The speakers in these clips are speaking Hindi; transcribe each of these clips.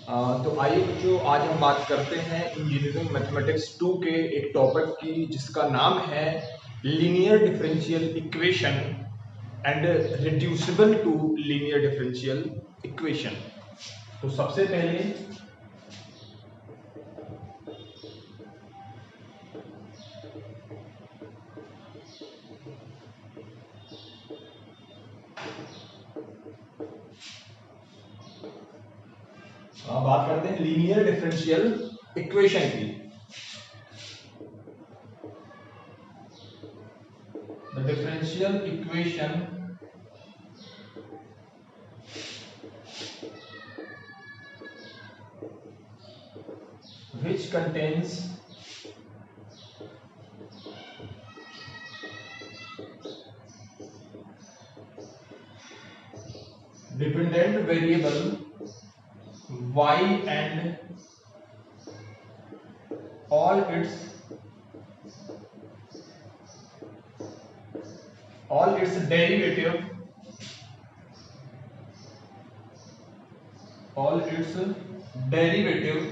तो आइए जो आज हम बात करते हैं इंजीनियरिंग मैथमेटिक्स 2 के एक टॉपिक की जिसका नाम है linear differential equation and reducible to linear differential equation. तो सबसे पहले बात करते हैं लीनियर डिफरेंशियल इक्वेशन की। The differential equation which contains dependent variable y and all its derivative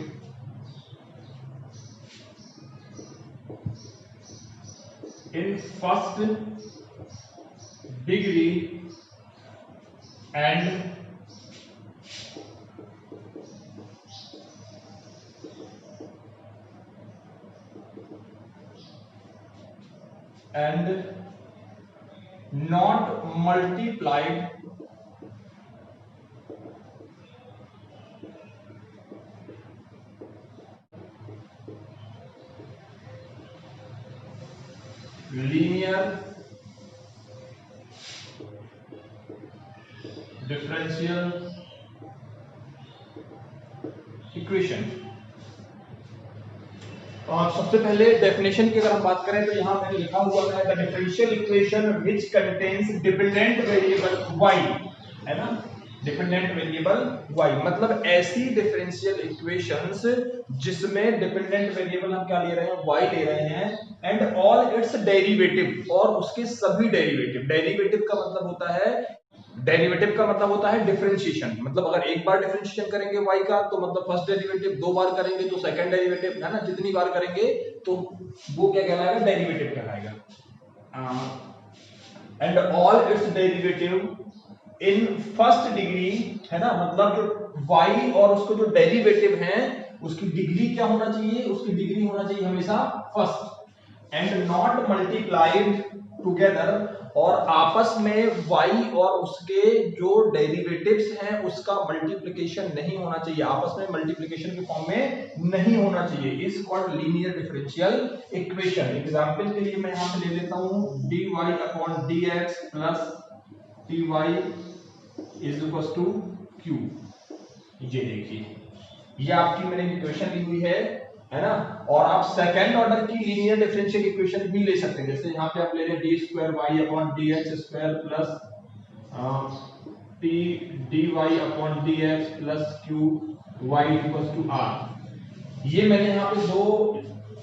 in first degree and not multiplied linear differential equation. और सबसे पहले डेफिनेशन की अगर हम बात करें तो यहां मैंने लिखा हुआ है the differential equation which contains dependent variable y, है ना, डिपेंडेंट वेरिएबल y मतलब ऐसी डिफरेंशियल इक्वेशंस जिसमें डिपेंडेंट वेरिएबल हम क्या ले रहे हैं, y ले रहे हैं, एंड ऑल इट्स डेरिवेटिव और उसके सभी डेरिवेटिव। डेरिवेटिव का मतलब होता है डिफरेंशिएशन, मतलब अगर एक बार डिफरेंशिएशन करेंगे y का तो मतलब फर्स्ट डेरिवेटिव, दो बार करेंगे तो सेकंड डेरिवेटिव, है ना, जितनी बार करेंगे तो वो क्या कहलाएगा, डेरिवेटिव कहलाएगा। And all it's derivative in first degree, है ना, मतलब जो y और उसको जो डेरिवेटिव है उसकी डिग्री क्या होना चाहिए, उसकी डिग्री होना चाहिए हमेशा first, and not multiplied together और आपस में y और उसके जो डेरिवेटिव्स हैं उसका मल्टीप्लिकेशन नहीं होना चाहिए, आपस में मल्टीप्लिकेशन के फॉर्म में नहीं होना चाहिए, is called linear differential equation. Example के लिए मैं यहां पे ले लेता हूं dy upon dx plus ty is equal to q। ये देखिए, ये आपकी मैंने इक्वेशन ली हुई है ना। और आप सेकंड ऑर्डर की लीनियर डिफरेंशियल इक्वेशन भी ले सकते हैं, जैसे यहाँ पे आप ले लें d square y upon d x square plus t d y upon d x plus q y equal to r. ये मैंने यहाँ पे दो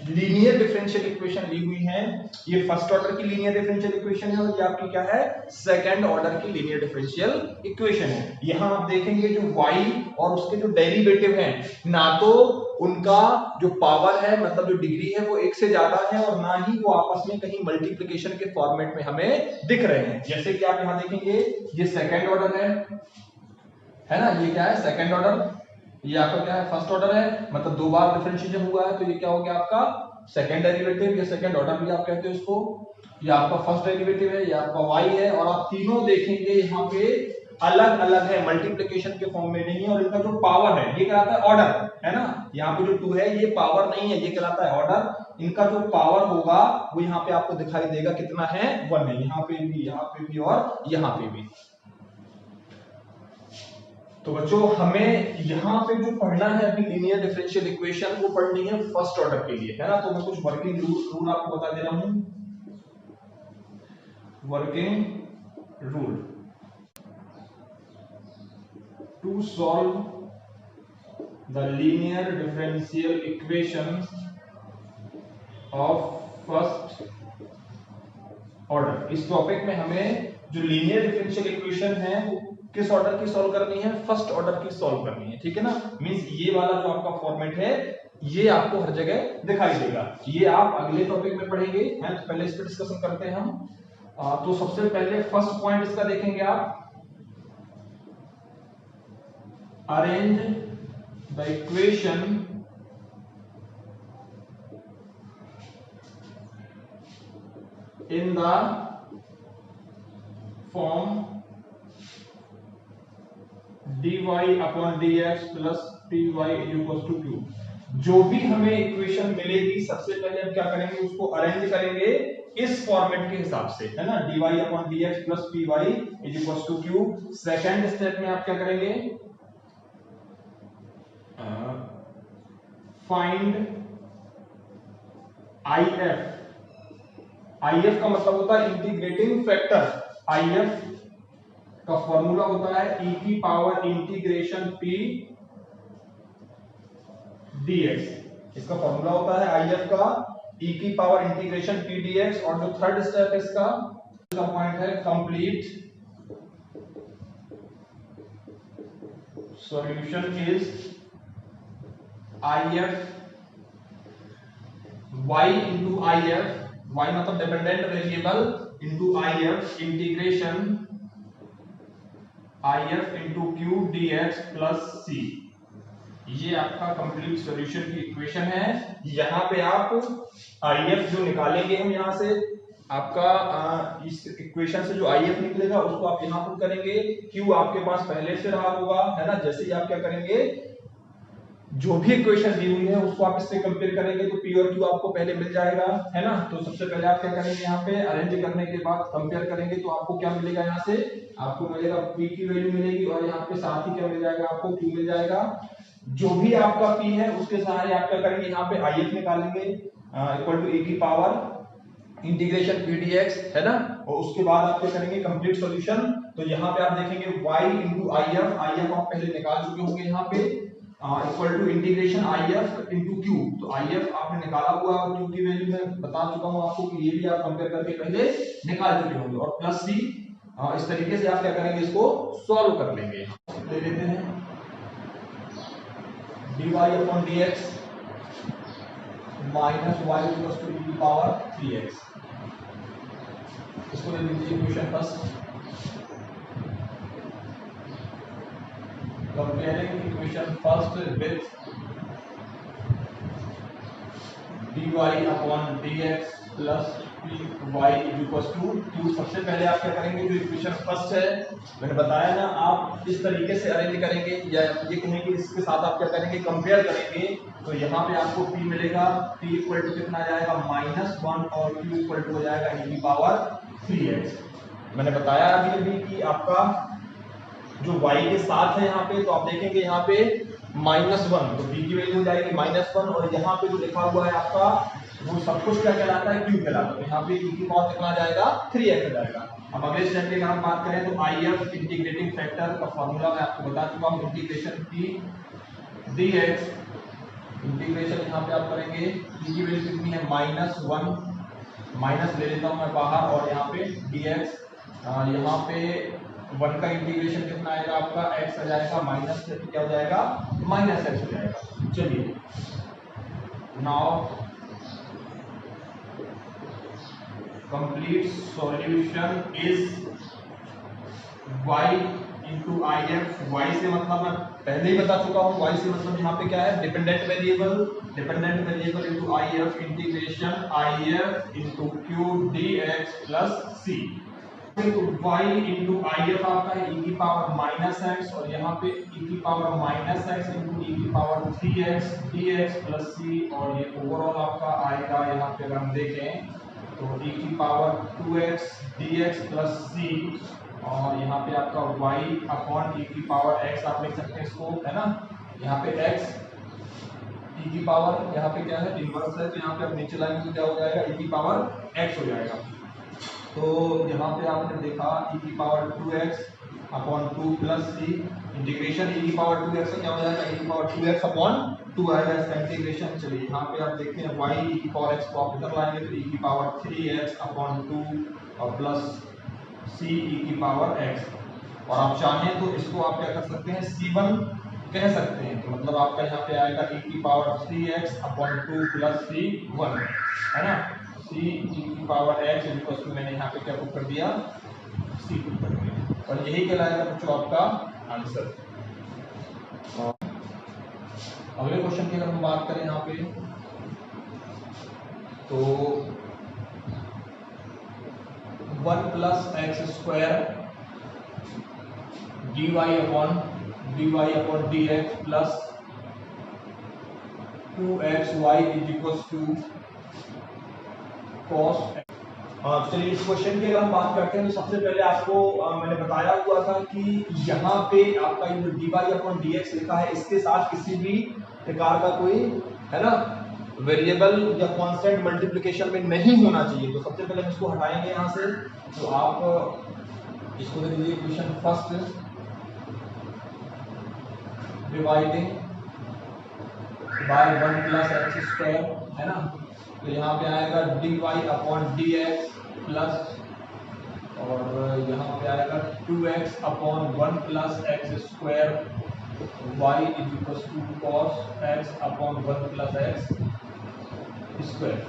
लीनियर डिफरेंशियल इक्वेशन ली हुई है, ये फर्स्ट ऑर्डर की लीनियर डिफरेंशियल इक्वेशन है और ये आपकी क्या है, सेकंड ऑर्डर की लीनियर डिफरेंशियल इक्वेशन है। यहां आप देखेंगे जो y और उसके जो डेरिवेटिव हैं, ना तो उनका जो पावर है मतलब जो डिग्री है वो एक से ज्यादा है और ना ही वो आपस में कहीं मल्टीप्लिकेशन के फॉर्मेट में हमें दिख रहे हैं। जैसे कि आप यहां देखेंगे ये सेकंड ऑर्डर है ना, ये क्या है सेकंड ऑर्डर, ये आपका क्या है फर्स्ट ऑर्डर है, मतलब दो बार डिफरेंशिएशन हुआ है तो ये क्या हो गया आपका सेकंड डेरिवेटिव या सेकंड ऑर्डर भी आप कहते हो इसको। ये आपका फर्स्ट डेरिवेटिव है, ये आपका y है, और आप तीनों देखेंगे यहाँ पे अलग अलग है, मल्टीप्लिकेशन के फॉर्म में नहीं है, और इनका जो पावर है ये कहलाता है ऑर्डर, है ना। यहाँ पे जो 2 है ये पावर नहीं है, ये कहलाता है ऑर्डर। इनका जो पावर होगा वो यहाँ पे आपको दिखाई देगा कितना है, 1 है, यहाँ पे भी और यहाँ पे भी। तो बच्चों हमें यहाँ पे जो पढ़ना है अभी लीनियर डिफरेंशियल इक्वेशन वो पढ़नी है फर्स्ट ऑर्डर के लिए, है ना। तो मैं कुछ वर्किंग रूल आपको बता दे रहा हूं। Working rule to solve the linear differential equation of first order. इस टॉपिक में हमें जो लीनियर डिफरेंशियल इक्वेशन है वो किस ऑर्डर की सॉल्व करनी है, फर्स्ट ऑर्डर की सॉल्व करनी है, ठीक है ना। मींस ये वाला जो आपका फॉर्मेट है ये आपको हर जगह दिखाई देगा। ये आप अगले टॉपिक में पढ़ेंगे, है तो पहले इस पर डिस्कशन करते हैं हम। तो सबसे पहले फर्स्ट पॉइंट इसका देखेंगे आप, arrange the equation in the form dy upon dx plus py equals to q। जो भी हमें इक्वेशन मिलेगी सबसे पहले हम क्या करेंगे, उसको अरेंज करेंगे इस फॉर्मेट के हिसाब से, है ना। dy upon dx plus py equals to q। Second step में आप क्या करेंगे, फाइंड if। IF का मतलब होता है इंटीग्रेटिंग फैक्टर। IF का फॉर्मूला होता है e की पावर इंटीग्रेशन p dx। इसका फॉर्मूला होता है IF का e की पावर इंटीग्रेशन p dx। और जो थर्ड स्टेप इसका पॉइंट है, complete solution is IF y into IF, y मतलब dependent variable, into IF integration IF into Q dx plus C। ये आपका कंप्लीट सॉल्यूशन की इक्वेशन है। यहाँ पे आप IF जो निकालेंगे हम यहाँ से, आपका इस इक्वेशन से जो IF निकलेगा उसको आप यहाँ पुट करेंगे। Q आपके पास पहले से रहा होगा, है ना। जैसे ही आप क्या करेंगे, जो भी इक्वेशन दी हुई है उसको आप इससे कंपेयर करेंगे तो P और Q आपको पहले मिल जाएगा, है ना। तो सबसे पहले आप क्या करेंगे, यहाँ पे अरेंज करने के बाद कंपेयर करेंगे तो आपको क्या मिलेगा, यहाँ से आपको मिलेगा P की वैल्यू मिलेगी और यहाँ पे साथ ही क्या मिल जाएगा, आपको Q मिल जाएगा। जो भी आपका P है उसके सहारे आप क्या करेंगे, यहाँ पे IF निकालेंगे इक्वल टू e की पावर इंटीग्रेशन p dx, है ना। और उसके बाद आप क्या करेंगे, कंप्लीट सॉल्यूशन। तो यहाँ पे आप देखेंगे y इंटू IF, IF आप पहले निकाल चुके होंगे यहाँ पे, equal to integration IF into Q। तो IF आपने निकाला हुआ है, Q की वैल्यू मैं बता चुका हूँ आपको कि ये भी आप कंपेयर करके पहले निकाल चुके होंगे। और प्लस C, इस तरीके से आप क्या करेंगे, इसको सॉल्व कर लेंगे। ले लेते हैं dy upon dx minus y equal to e की पावर 3x। इसको ले लीजिए equation first. Comparing equation first with dy upon dx plus py equals to q। सबसे पहले आप क्या करेंगे, जो इक्वेशन फर्स्ट है मैंने बताया ना, आप इस तरीके से अरेंज करेंगे, या ये कहें कि इसके साथ आप क्या करेंगे, कंपेयर करेंगे। तो यहाँ पे आपको p मिलेगा, p इक्वल टू कितना जाएगा, -1 और q इक्वल टू हो जाएगा e की पावर 3x। मैंने बताया अभी कि आपका जो y के साथ है यहाँ पे, तो आप देखेंगे यहाँ पे -1, तो b की वैल्यू हो जाएगी -1। और यहाँ पे जो लिखा हुआ है आपका, वो सब कुछ क्या कहलाता है, q कहलाता है। तो यहाँ पे e की पावर कितना आ जाएगा, 3x आ जाएगा। अब अगले स्टेप की अगर हम बात करें तो IF इंटीग्रेटिंग फैक्टर का फॉर्मूला मैं आपको बता चुका हूँ, इंटीग्रेशन p dx। इंटीग्रेशन यहाँ पे आप करेंगे, p की वैल्यू कितनी है, -1, माइनस ले लेता हूँ मैं बाहर, और यहाँ पे dx, यहाँ पे 1 का इंटीग्रेशन कितना आएगा आपका, x आ जाएगा, माइनस क्या हो जाएगा, -x हो जाएगा। चलिए now complete solution is y into IF। y से मतलब मैं पहले ही बता चुका हूँ, y से मतलब यहाँ पे क्या है, dependent variable into IF integration IF into Q dx plus C। तो y इंटू IF आपका है e की पावर -x, और यहाँ पे e की पावर -x इंटू e की power 3x dx plus C। और ये ओवरऑल आपका आएगा, यहाँ पे अगर हम देखें तो e की power 2x dx plus C। और यहाँ पे आपका y अपॉन e की पावर x आप लिख सकते हैं इसको, है ना। यहाँ पे x e की पावर, यहाँ पे क्या है, इनवर्स है, तो यहाँ पे आप नीचे लाएंगे तो क्या हो जाएगा, e की पावर x हो जाएगा। तो यहाँ पे आपने देखा e की power 2x upon 2 plus C integration e की पावर 2x क्या हो जाएगा, e की पावर 2x अपॉन 2 आएगा इसका इंटीग्रेशन। चलिए यहाँ पे आप देखते हैं y e की पावर x को आप इधर लाएंगे तो e की पावर 3x अपॉन 2 और प्लस C e की पावर x। और आप चाहें तो इसको आप क्या कर सकते हैं, C1 कह सकते हैं। तो मतलब आपका यहाँ पे आएगा e की power 3x upon 2 plus C1, है ना। C e की पावर x इक्वल टू मैंने यहाँ पे क्या पुट कर दिया, C पुट कर दिया, और यही कहलाएगा बच्चों आपका आंसर। अगले क्वेश्चन की अगर हम बात करें यहाँ पे, तो 1 plus x square dy upon dx plus 2xy is equal to cos. चलिए इस क्वेश्चन की अगर हम बात करते हैं तो सबसे पहले आपको मैंने बताया हुआ था कि यहाँ पे आपका ये जो dy अपॉन dx लिखा है, इसके साथ किसी भी प्रकार का कोई, है ना, वेरिएबल या कांस्टेंट मल्टीप्लिकेशन में नहीं होना चाहिए। तो सबसे पहले हम इसको हटाएंगे यहाँ से। तो आप इसको दे दीजिए equation first, dividing by 1 plus x square, है ना। तो यहाँ पे आएगा dy अपॉन dx प्लस, और यहाँ पे आएगा 2x upon 1 plus x square y is equal to cos x upon 1 plus x square.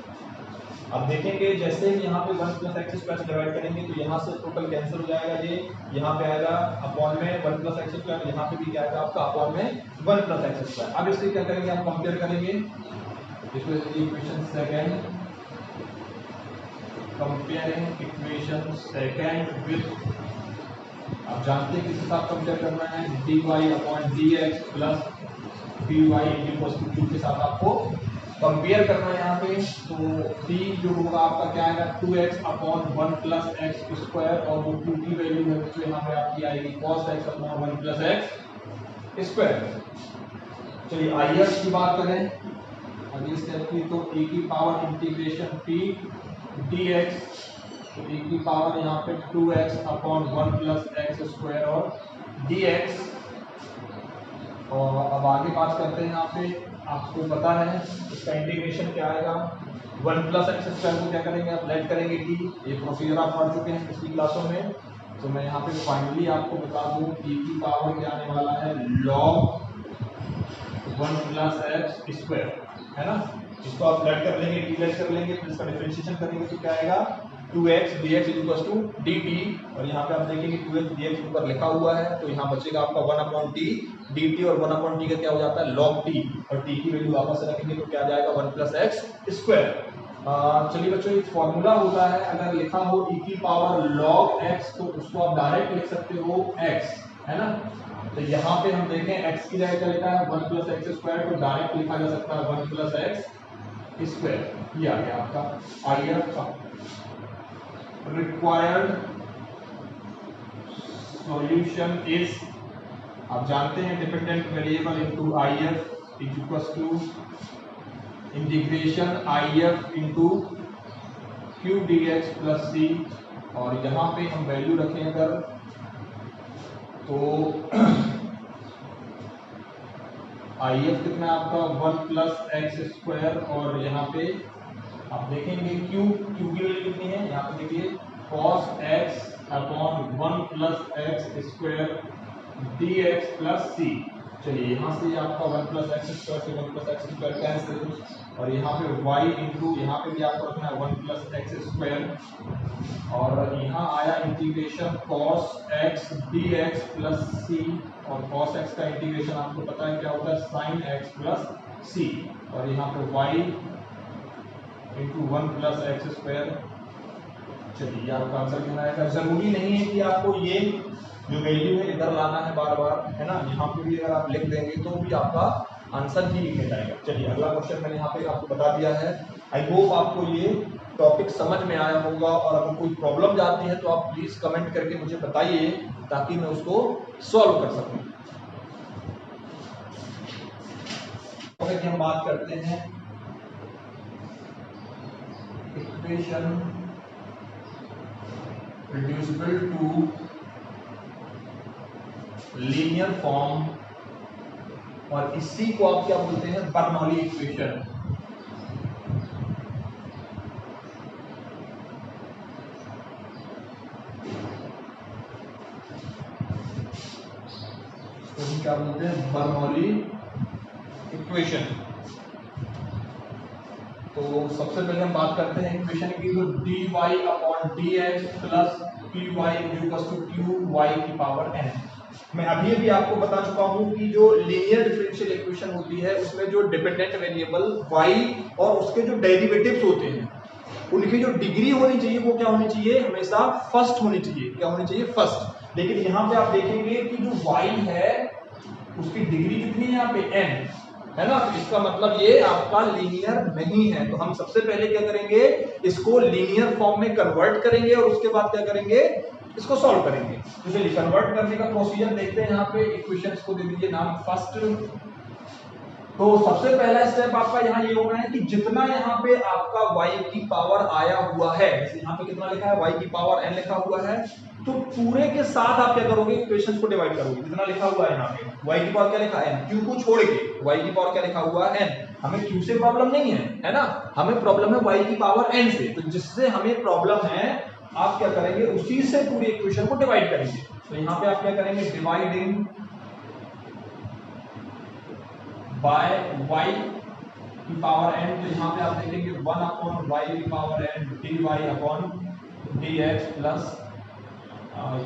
अब देखेंगे जैसे ही यहाँ पे 1 प्लस एक्स स्क्वायर से डिवाइड करेंगे तो यहाँ से टोटल कैंसिल हो जाएगा, ये यहाँ पे आएगा अपॉन में 1 प्लस एक्स स्क्वायर, यहाँ पे भी क्या आएगा आपका अपॉन में 1 प्लस एक्स स्क्वायर। अब इससे क्या करेंगे, हम कंपेयर करेंगे equation second, comparing equation second with, आप जानते हैं किसके साथ कंपेयर करना है, dy upon dx plus dy equal to 2 के साथ आपको कंपेयर करना है यहाँ पे। तो d जो होगा आपका क्या आएगा, 2x upon 1 plus x square, और वो 2 की वैल्यू है जो यहाँ पे आपकी आएगी cos x upon 1 plus x square. चलिए आइए की बात करें अगली स्टेप की, तो e की पावर इंटीग्रेशन t dx, तो e की पावर यहाँ पे 2x upon 1 plus x square और dx। और अब आगे बात करते हैं यहाँ पे, आपको पता है इसका इंटीग्रेशन क्या आएगा, 1 प्लस एक्स स्क्वायर को क्या करेंगे, आप लेट करेंगे t, ये प्रोसीजर आप पढ़ चुके हैं पिछली क्लासों में। तो मैं यहाँ पे फाइनली आपको बता दूँ e की पावर क्या आने वाला है, log 1 प्लस एक्स स्क्वायर, है ना। इसको आप लेट कर लेंगे, डी लेट कर लेंगे, फिर इसका डिफरेंशिएशन करेंगे तो क्या आएगा, 2x dx equal to dt, और यहाँ पे आप देखेंगे 2x dx ऊपर लिखा हुआ है, तो यहाँ बचेगा आपका 1 अपॉन t dt, और 1 अपॉन t का क्या हो जाता है log t, और t की वैल्यू वापस से रखेंगे तो क्या आ जाएगा 1 प्लस एक्स स्क्वायर। चलिए बच्चों, एक फॉर्मूला होता है, अगर लिखा हो e की पावर log x तो उसको आप डायरेक्ट लिख सकते हो x, है ना। तो यहाँ पे हम देखें x की जगह क्या लिखा है 1 प्लस एक्स स्क्वायर, तो डायरेक्ट लिखा जा सकता है 1 प्लस एक्स स्क्वायर। ये आ गया आपका IF का रिक्वायर्ड सॉल्यूशन इज, आप जानते हैं dependent variable into IF is equal to integration IF into q dx plus c, और यहाँ पे हम वैल्यू रखें अगर, तो IF कितना है आपका 1 प्लस एक्स स्क्वायर, और यहाँ पे आप देखेंगे q की वैल्यू कितनी है, यहाँ पे देखिए cos x upon 1 plus x square dx plus c। चलिए यहाँ से आपका 1 प्लस एक्स स्क्वायर से 1 प्लस एक्स स्क्वायर कैंसिल, और यहाँ पे y इंटू, यहाँ पे भी आपको रखना है 1 प्लस एक्स स्क्वायर, और यहाँ आया integration cos x dx plus c, और cos x का इंटीग्रेशन आपको पता है क्या होता है sin x प्लस c, और यहाँ पे y into 1 plus x square. चलिए आपका आंसर कितना आएगा, जरूरी नहीं है कि आपको ये जो वैल्यू है इधर लाना है बार बार, है ना, यहाँ पे भी अगर आप लिख देंगे तो भी आपका आंसर ही लिखा जाएगा। चलिए अगला क्वेश्चन मैंने यहाँ पे आपको बता दिया है। आई होप आपको ये टॉपिक समझ में आया होगा, और अगर कोई प्रॉब्लम जाती है तो आप प्लीज कमेंट करके मुझे बताइए ताकि मैं उसको सॉल्व कर सकूं। तो हम बात करते हैं equation reducible to linear form, और इसी को आप क्या बोलते हैं, बर्नौली इक्वेशन। क्या बोलते हैं, बर्नौली इक्वेशन। तो सबसे पहले हम बात करते हैं इक्वेशन की, तो dy/dx plus py equals to qy की पावर n। मैं अभी भी आपको बता चुका हूं कि जो लीनियर डिफरेंशियल इक्वेशन होती है उसमें जो डिपेंडेंट वेरिएबल y और उसके जो डेरिवेटिव्स होते हैं उनकी जो डिग्री होनी चाहिए वो क्या होनी चाहिए, हमेशा फर्स्ट होनी चाहिए। क्या होनी चाहिए, फर्स्ट। लेकिन यहाँ पे आप देखेंगे कि जो y है उसकी डिग्री कितनी है यहाँ पे, n है ना। तो इसका मतलब ये आपका लीनियर नहीं है। तो हम सबसे पहले क्या करेंगे, इसको लीनियर फॉर्म में कन्वर्ट करेंगे और उसके बाद क्या करेंगे, इसको सॉल्व करेंगे। तो चलिए कन्वर्ट करने का प्रोसीजर देखते हैं। यहाँ पे इक्वेशंस को दे दीजिए नाम फर्स्ट। तो सबसे पहला स्टेप आपका यहाँ ये होना है कि जितना यहाँ पे आपका y की पावर आया हुआ है, जैसे यहाँ पे कितना लिखा है, y की पावर n लिखा हुआ है, तो पूरे के साथ आप क्या करोगे, इक्वेशंस को डिवाइड करोगे। जितना लिखा हुआ है यहाँ पे y की पावर क्या लिखा है, n, q को छोड़ के y की पावर क्या लिखा हुआ है, n। हमें q से प्रॉब्लम नहीं है ना, हमें प्रॉब्लम है y की पावर n से। तो जिससे हमें प्रॉब्लम है आप क्या करेंगे, उसी से पूरी इक्वेशन को डिवाइड करेंगे। तो यहाँ पे आप क्या करेंगे, डिवाइडिंग बाय y की पावर n। तो यहाँ पे आप देखेंगे 1/y की पावर n dy/dx प्लस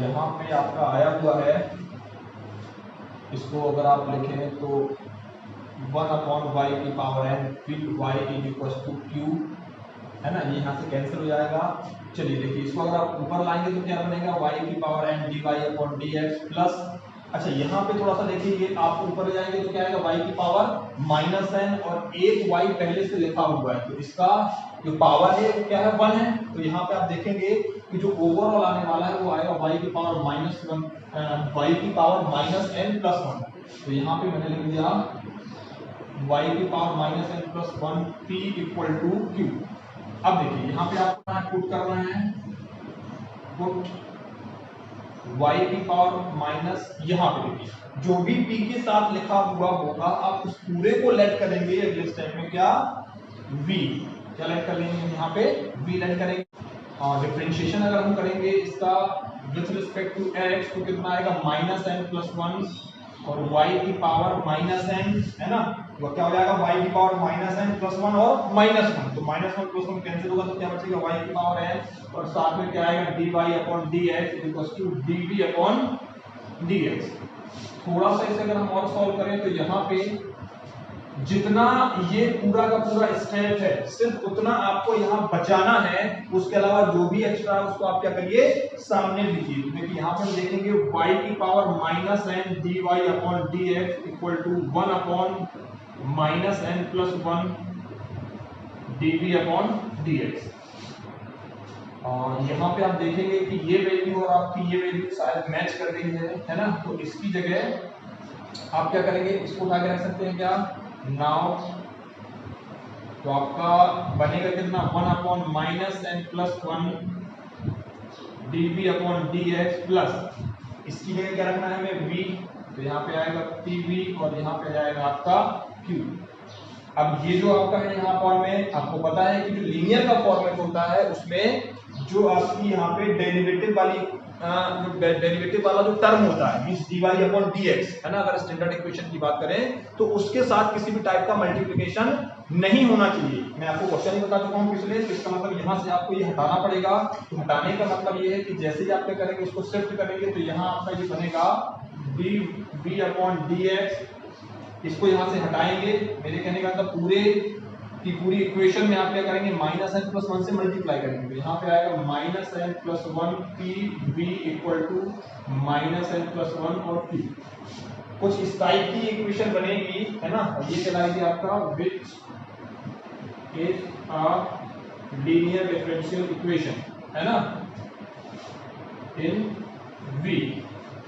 यहाँ पे आपका आया हुआ है, इसको अगर आप लिखें तो 1/y की power n y equals to q, है ना। ये यहाँ से कैंसिल हो जाएगा। चलिए देखिए, इसको अगर आप ऊपर लाएंगे तो क्या बनेगा, y की पावर n dy/dx प्लस, अच्छा यहाँ पे थोड़ा सा देखिए, ये आप ऊपर जाएंगे तो क्या आएगा, y की पावर -n और एक y पहले से लिखा हुआ है, तो इसका जो पावर है वो क्या है, 1 है। तो यहाँ पे आप देखेंगे कि जो ओवरऑल आने वाला है वो आएगा y की पावर -1 y की पावर -n+1। तो यहाँ पे मैंने लिख दिया y की power -n+1 p equal to q। अब देखिए यहाँ पे आपको पुट करना है, पुट y की पावर माइनस, यहाँ पे देखिए जो भी p के साथ लिखा हुआ होगा आप उस पूरे को लेट करेंगे अगले स्टेप में, क्या v, क्या लेट कर लेंगे यहाँ पे, v लेट करेंगे। और डिफरेंशिएशन अगर हम करेंगे इसका विथ रिस्पेक्ट टू x तो कितना आएगा, -n+1 और y की पावर -n, है ना। वो क्या हो जाएगा, y की पावर -n+1 और -1, तो -1+1 कैंसिल होगा तो क्या बचेगा, y की पावर n और साथ में क्या आएगा, dy/dx इक्वल्स टू dv/dx। थोड़ा सा इसे अगर हम और सॉल्व करें तो यहाँ पे जितना ये पूरा का पूरा स्टेप है सिर्फ उतना आपको यहाँ बचाना है, उसके अलावा जो भी एक्स्ट्रा है उसको आप क्या करिए, सामने लिखिए। तो देखिए यहाँ पे हम देखेंगे y की power -n dy/dx equal to 1/-n+1 dv/dx। और यहाँ पे आप देखेंगे कि ये वैल्यू और आपकी ये वैल्यू शायद मैच कर रही है ना। तो इसकी जगह आप क्या करेंगे, इसको उठा के रख सकते हैं क्या, नाउ तो आपका बनेगा कितना, 1/-n+1 dv/dx प्लस इसकी जगह क्या रखना है हमें, v, तो यहाँ पे आएगा pv और यहाँ पे जाएगा आपका q। अब ये जो आपका है यहाँ फॉर्म में, आपको पता है कि जो लीनियर का फॉर्मेट होता है उसमें जो आपकी यहाँ पे डेरिवेटिव वाला जो टर्म होता है मींस dy/dx, है ना। अगर स्टैंडर्ड इक्वेशन की बात करें तो उसके साथ किसी भी टाइप का मल्टीप्लिकेशन नहीं होना चाहिए। मैं आपको क्वेश्चन ही बता चुका हूँ पिछले, तो इसका मतलब यहाँ से आपको ये हटाना पड़ेगा। तो हटाने का मतलब ये है कि जैसे ही आप क्या करेंगे, इसको शिफ्ट करेंगे तो यहाँ आपका ये बनेगा dv/dx, इसको यहाँ से हटाएंगे। मेरे कहने का मतलब पूरे की पूरी इक्वेशन में आप क्या करेंगे, -n+1 से मल्टीप्लाई करेंगे। तो यहाँ पे आएगा -n+1 pv equal to -n+1 और p। कुछ इस टाइप की इक्वेशन बनेगी, है ना। और ये कहलाएगी आपका which is a linear differential equation, है ना, इन v।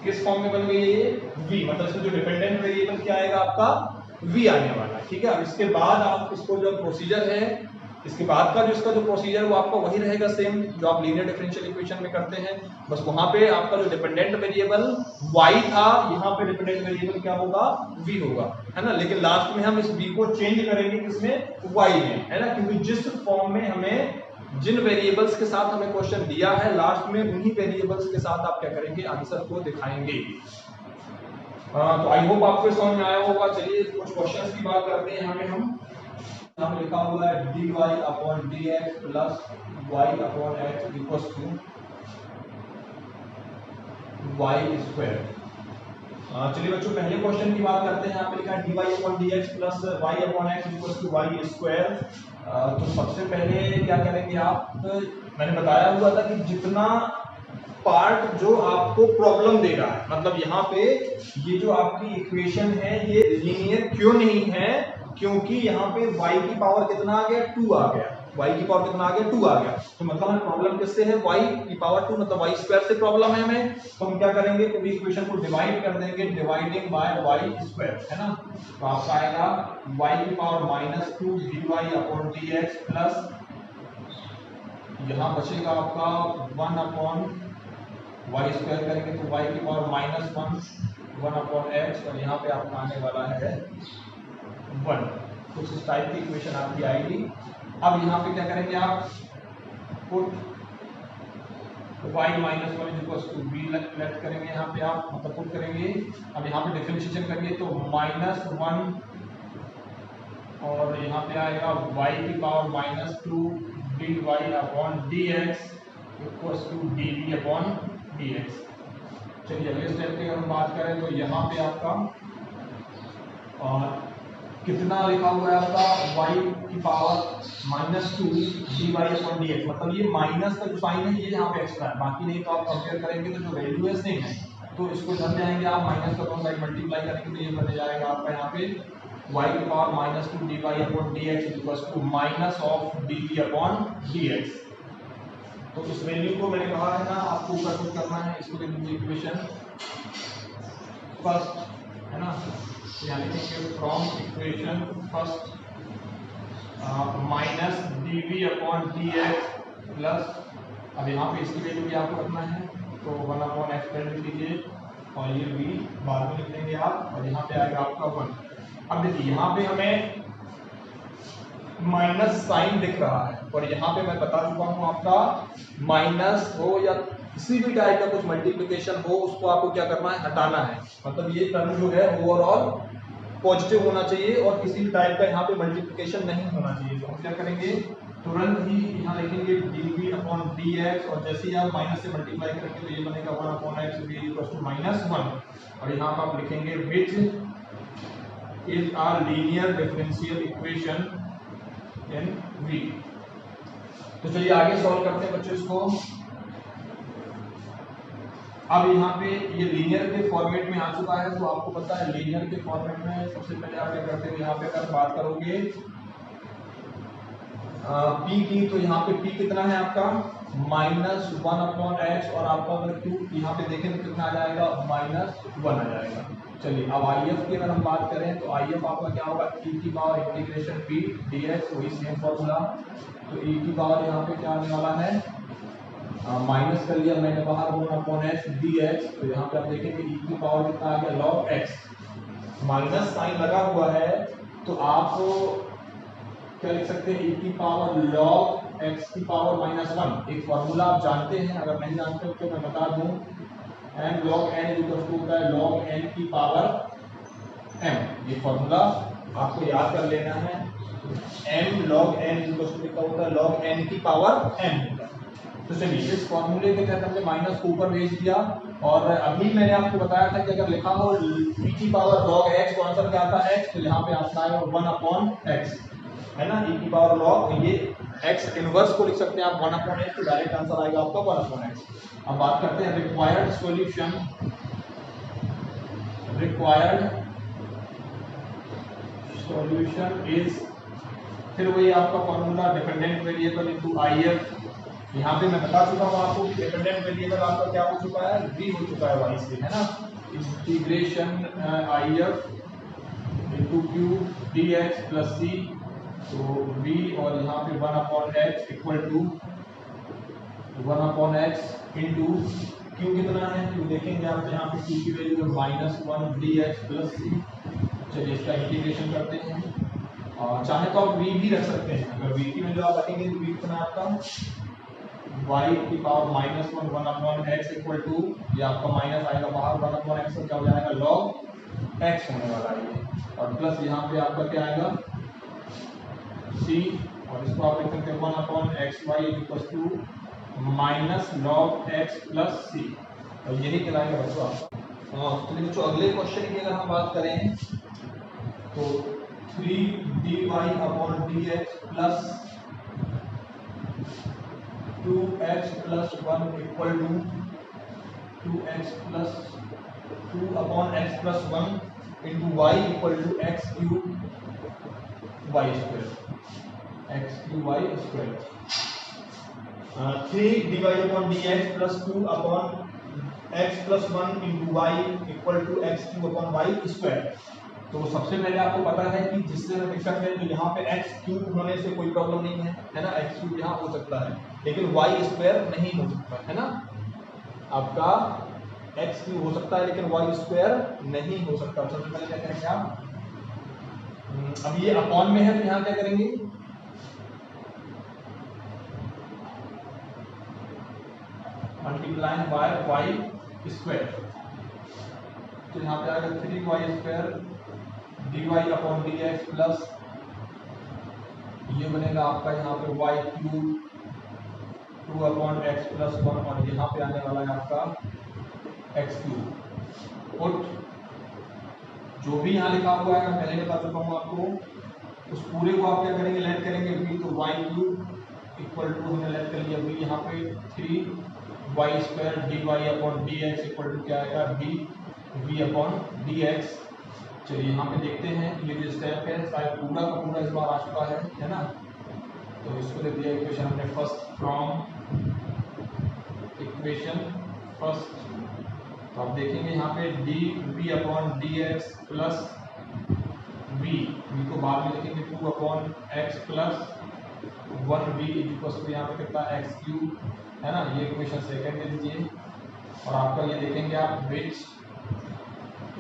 किस फॉर्म में बन गई है ये, v, मतलब इसमें जो डिपेंडेंट वेरिएबल क्या आएगा आपका, v आने वाला है, ठीक है। अब इसके बाद आप इसको जो प्रोसीजर है, इसके बाद का जो इसका जो प्रोसीजर वो आपका वही रहेगा सेम जो आप लीनियर डिफरेंशियल इक्वेशन में करते हैं। बस वहां पे आपका जो डिपेंडेंट वेरिएबल y था, यहाँ पे डिपेंडेंट वेरिएबल क्या होगा, v होगा, है ना। लेकिन लास्ट में हम इस v को चेंज करेंगे किसमें, y में, है ना। क्योंकि जिस फॉर्म में हमें जिन वेरिएबल्स के साथ हमें क्वेश्चन दिया है लास्ट में उन्हीं वेरिएबल्स के साथ आप क्या करेंगे, आंसर को दिखाएंगे। तो आई होप आपको समझ में आया होगा। चलिए कुछ क्वेश्चंस की बात करते हैं। यहाँ पे यहाँ पे लिखा हुआ है dy upon dx plus y upon x equals to y square. चलिए बच्चों पहले क्वेश्चन की बात करते हैं। यहाँ पे लिखा है dy upon dx plus y upon x equals to y square. तो सबसे पहले क्या करेंगे आप, मैंने बताया हुआ था कि जितना पार्ट जो आपको प्रॉब्लम दे रहा है, मतलब यहाँ पे ये जो आपकी इक्वेशन है ये लीनियर क्यों नहीं है, क्योंकि यहाँ पे y की पावर कितना आ गया, 2 आ गया। y की पावर कितना आ गया, 2 आ गया। तो मतलब हमें प्रॉब्लम किससे है, y की पावर 2, मतलब y स्क्वायर से प्रॉब्लम है हमें। तो हम क्या करेंगे, पूरी इक्वेशन को डिवाइड कर देंगे, डिवाइडिंग बाय y स्क्वायर, है ना। तो आपका आएगा y की power -2 dy upon dx plus यहाँ बचेगा आपका 1 अपॉन y स्क्वायर करेंगे तो y की पावर -1 अपॉन x, और यहाँ पे आपका आने वाला है 1। कुछ इस टाइप की इक्वेशन आपकी आएगी। अब यहाँ पे क्या करेंगे आप, put y -1 equals to b let करेंगे यहाँ पे आप, मतलब पुट करेंगे। अब यहाँ पे डिफरेंशिएशन करेंगे तो -1 और यहाँ पे आएगा y की power -2 dy upon dx equals to dv upon dx। चलिए अगले स्टेप की अगर हम बात करें तो यहाँ पे आपका और कितना लिखा हुआ है आपका y की पावर -2 dy अपॉन dx, मतलब ये माइनस का जो साइन है ये यहाँ पे एक्स्ट्रा है, बाकी नहीं तो आप कंपेयर करेंगे तो जो वैल्यू है सेम है। तो इसको इधर ले आएंगे आप, माइनस का दोनों साइड मल्टीप्लाई करेंगे तो ये बन जाएगा आपका यहाँ पे y की power -2 dy upon dx equals to minus of dv upon dx। तो इस वैल्यू को मैंने कहा है ना आपको ऊपर पुट करना है, इसको लिख दीजिए इक्वेशन फर्स्ट, है ना। तो यहाँ लिखेंगे from equation first minus dv upon dx plus, अब यहाँ पे इसकी वैल्यू भी आपको रखना है तो 1 अपॉन x लिख लीजिए और ये v बाद में लिख देंगे आप, और यहाँ पे आएगा आपका 1। अब देखिए यहाँ पे हमें माइनस साइन दिख रहा है, और यहाँ पे मैं बता चुका हूँ आपका माइनस हो या किसी भी टाइप का कुछ मल्टीप्लिकेशन हो उसको आपको क्या करना है, हटाना है। मतलब ये टर्म जो है ओवरऑल पॉजिटिव होना चाहिए और किसी भी टाइप का यहाँ पे मल्टीप्लिकेशन नहीं होना चाहिए। तो हम क्या करेंगे, तुरंत ही यहाँ लिखेंगे dv अपॉन dx, और जैसे ही आप माइनस से मल्टीप्लाई करेंगे तो ये बनेगा 1 अपॉन x इक्वल्स टू -1, और यहाँ पर आप लिखेंगे which is a linear differential equation in v। तो चलिए आगे सॉल्व करते हैं बच्चों इसको। अब यहाँ पे ये लीनियर के फॉर्मेट में आ चुका है, तो आपको पता है लीनियर के फॉर्मेट में सबसे पहले आप क्या करते हैं, यहाँ पे अगर बात करोगे p की, तो यहाँ पे p कितना है आपका -1 अपॉन x, और आपका अगर q यहाँ पे देखें तो कितना आ जाएगा, -1 आ जाएगा। चलिए अब IF की अगर हम बात करें तो IF आपका क्या होगा, e की पावर इंटीग्रेशन p dx, वही सेम फॉर्मूला। तो e की पावर यहाँ पे क्या आने वाला है, माइनस कर लिया मैंने बाहर 1 अपॉन x dx, तो यहाँ पे आप देखेंगे e की पावर कितना आ गया, log x। माइनस साइन लगा हुआ है तो आप क्या लिख सकते हैं, e की पावर log x की पावर -1। एक फॉर्मूला आप जानते हैं, अगर नहीं जानते तो मैं बता दूं, m log n होता है log n की पावर m। ये फॉर्मूला आपको याद कर लेना है, m log n कितना होता है, log n की पावर m। तो चलिए इस फॉर्मूले के तहत हमने माइनस को ऊपर भेज दिया, और अभी मैंने आपको बताया था कि अगर लिखा हो e की पावर log x तो आंसर क्या आता है x, तो यहाँ पे आता है 1 अपॉन x, है ना। e की पावर log, ये x इनवर्स को लिख सकते हैं आप 1 अपॉन x, तो डायरेक्ट आंसर आएगा आपका 1 अपॉन x। अब बात करते हैं required solution. Required solution is, फिर वही आपका formula dependent variable into IF। यहाँ पे मैं बता चुका हूँ आपको कि डिपेंडेंट वेरिएबल आपका क्या हो चुका है, v हो चुका है y से, है ना। Integration IF into q dx plus c, तो v और यहाँ पे 1 upon x equal to 1 upon x into q कितना है, q देखेंगे आप तो यहाँ पे q की वैल्यू है -1 dx प्लस c। चलिए इसका इंटीग्रेशन करते हैं, और चाहे तो आप v भी रख सकते हैं। अगर v की वैल्यू आप रखेंगे तो v कितना है आपका y की power -1 1 upon x equal to, ये आपका माइनस आएगा बाहर 1 अपॉन x, क्या हो जाएगा log x होने वाला है ये, और प्लस यहाँ पे आपका क्या आएगा c, और इसको आप लिख सकते हैं 1/xy equals to minus log x plus c, और यही कहलाएगा बच्चों आपका। चलिए बच्चों अगले क्वेश्चन की अगर हम बात करें तो 3dy/dx plus 2x plus 1 equal to 2x plus 2/x plus 1 into y equal to x cube y square, x cube y square. 3dy/dx plus 2/x plus 1 into y equal to x cube upon y square. तो सबसे पहले आपको पता है कि जिससे हम लिख सकते हैं तो यहाँ पे x क्यूब होने से कोई प्रॉब्लम नहीं है ना, x क्यूब यहाँ हो सकता है लेकिन y स्क्वायर नहीं हो सकता है ना, आपका x क्यूब हो सकता है लेकिन y स्क्वायर नहीं हो सकता। सबसे पहले क्या करेंगे आप, अब ये अपॉन में है तो यहाँ क्या करेंगे, मल्टीप्लाइंग बाय y स्क्वायर, तो यहाँ पे आएगा 3y स्क्वायर dy/dx प्लस ये बनेगा आपका यहाँ पे y क्यूब 2/x प्लस 1, और यहाँ पे आने वाला है आपका x क्यूब। पुट जो भी यहाँ लिखा हुआ है मैं पहले बता चुका हूँ आपको, उस पूरे को आप क्या करेंगे, लेट करेंगे v, तो y क्यूब इक्वल टू हमने लेट कर लिया v, यहाँ पे 3y square dy/dx equal to क्या आएगा dv/dx। चलिए यहाँ पे देखते हैं ये जो स्टेप है शायद पूरा का पूरा इस बार आ चुका है ना, तो इसको दे दिया इक्वेशन हमने फर्स्ट फ्रॉम इक्वेशन फर्स्ट, तो आप देखेंगे यहाँ पे dv/dx प्लस v को बाद में लिखेंगे 2/x plus 1v equals to यहाँ पे कितना x क्यूब है ना, ये इक्वेशन सेकंड दे दीजिए, और आपका ये देखेंगे आप विच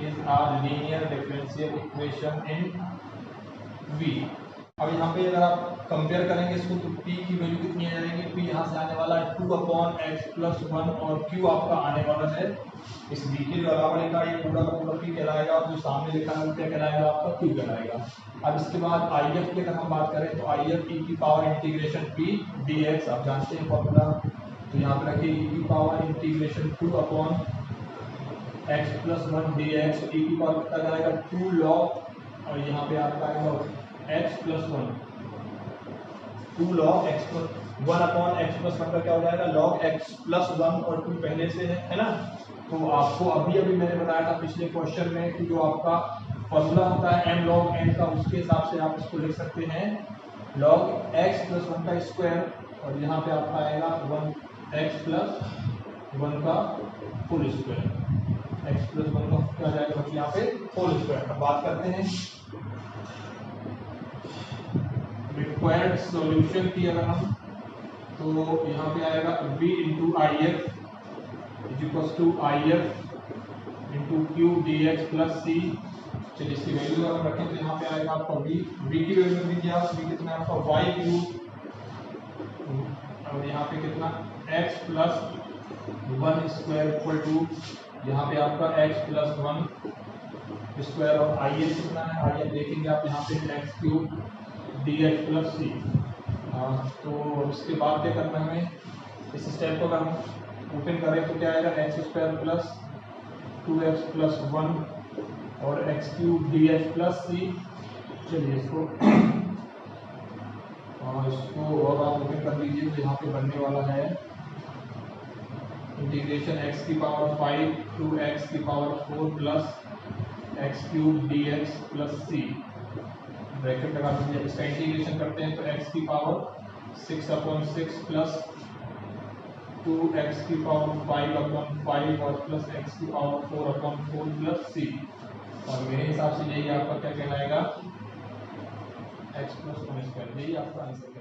is a linear differential equation in v। अब यहाँ पे अगर आप कंपेयर करेंगे इसको तो p की वैल्यू कितनी आ जाएगी, p यहाँ से आने वाला है 2/x प्लस 1, और q आपका आने वाला है इस v के जो अलावा लिखा है ये पूरा का पूरा p कहलाएगा, और जो सामने लिखा है वो क्या कहलाएगा आपका q कहलाएगा। अब इसके बाद if की अगर हम बात करें तो if e की पावर इंटीग्रेशन p dx, आप जानते हैं फॉर्मूला, तो यहाँ पे रखिए e की power integration 2/x plus 1 dx, e की पावर कितना कराएगा 2 log, और यहाँ पे आपका आएगा x plus 1 2 log x plus 1/x plus 1 का क्या हो जाएगा log x प्लस 1, और 2 पहले से है ना। तो आपको अभी मैंने बताया था पिछले क्वेश्चन में कि जो आपका फॉर्मूला होता है m log n का, उसके हिसाब से आप इसको लिख सकते हैं log x प्लस 1 का स्क्वायर, और यहाँ पे आपका आएगा 1x प्लस 1 का फुल स्क्वायर, x प्लस 1 का क्या जाएगा बच्चे यहाँ पे होल स्क्वायर। अब बात करते हैं रिक्वायर्ड सॉल्यूशन की, अगर हम तो यहाँ पे आएगा v into I F equals to I F into Q D x plus C. चलिए इसकी वैल्यू अगर हम रखें तो यहाँ पे आएगा आपका v की वैल्यू दीजिए आप, v कितना है आपका y क्यूब, और यहाँ पे कितना x plus 1 square equal to यहाँ पे आपका x प्लस 1 स्क्वायर, और आई एफ कितना है, आई एफ देखेंगे आप यहाँ पे x क्यूब dx प्लस सी। तो उसके बाद क्या करना है हमें, इस स्टेप को अगर हम ओपन करें तो क्या आएगा x square plus 2x plus 1 और x cube dx plus C. चलिए इसको और आप ओपन कर लीजिए, तो यहाँ पे बनने वाला है इंटीग्रेशन x की पावर 5 टू x की पावर 4 plus x cube dx plus C, bracket लगा दीजिए। इसका इंटीग्रेशन करते हैं तो x की पावर 6/6 प्लस 2x की पावर 5/5 और प्लस x की पावर 4/4 प्लस c, और मेरे हिसाब से यही आपका क्या कहलाएगा x प्लस 1 स्क्वायर, यही आपका आंसर है।